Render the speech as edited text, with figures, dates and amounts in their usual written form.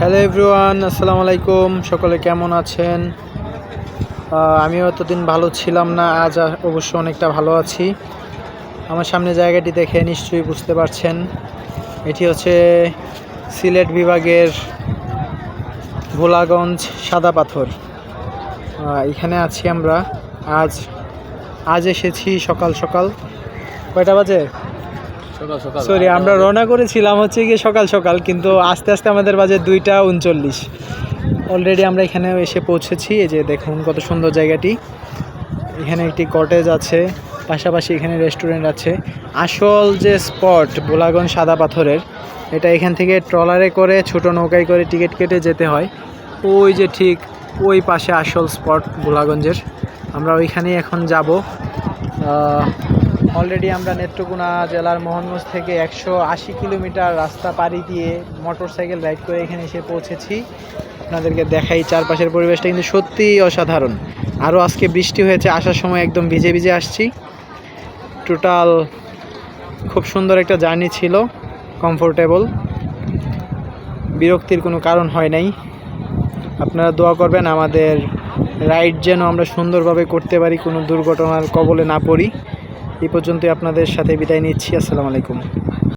Hello everyone, আসসালামু আলাইকুম। সকলে কেমন আছেন? আমিও এতদিন ভালো ছিলাম না, আজ অবশ্য অনেকটা ভালো আছি। আমার সামনে জায়গাটি দেখে নিশ্চয়ই বুঝতে পারছেন, এটি হচ্ছে সিলেট বিভাগের ভোলাগঞ্জ সাদা পাথর। এখানে আছি আমরা। আজ এসেছি সকাল সকাল। কয়টা বাজে? সরি, আমরা রওনা করেছিলাম হচ্ছে গিয়ে সকাল সকাল, কিন্তু আস্তে আস্তে আমাদের বাজে 2টা 39। অলরেডি আমরা এখানে এসে পৌঁছেছি। এই যে দেখুন কত সুন্দর জায়গাটি। এখানে একটি কটেজ আছে, পাশাপাশি এখানে রেস্টুরেন্ট আছে। আসল যে স্পট ভোলাগঞ্জ সাদা পাথরের, এটা এখান থেকে ট্রলারে করে ছোট নৌকায় করে টিকিট কেটে যেতে হয়। ওই যে ঠিক ওই পাশে আসল স্পট ভোলাগঞ্জের। আমরা ওইখানেই এখন যাব। অলরেডি আমরা নেত্রকোনা জেলার মোহনগঞ্জ থেকে 180 কিলোমিটার রাস্তা পাড়ি দিয়ে মোটরসাইকেল রাইড করে এখানে এসে পৌঁছেছি। আপনাদেরকে দেখাই চারপাশের পরিবেশটা কিন্তু সত্যিই অসাধারণ। আরও আজকে বৃষ্টি হয়েছে, আসার সময় একদম ভিজে ভিজে আসছি। টোটাল খুব সুন্দর একটা জার্নি ছিল, কমফোর্টেবল, বিরক্তির কোনো কারণ হয় নাই। আপনারা দোয়া করবেন আমাদের রাইড যেন আমরা সুন্দরভাবে করতে পারি, কোনো দুর্ঘটনার কবলে না পড়ি। এই পর্যন্তই আপনাদের সাথে বিদায় নিচ্ছি। আসসালামু আলাইকুম।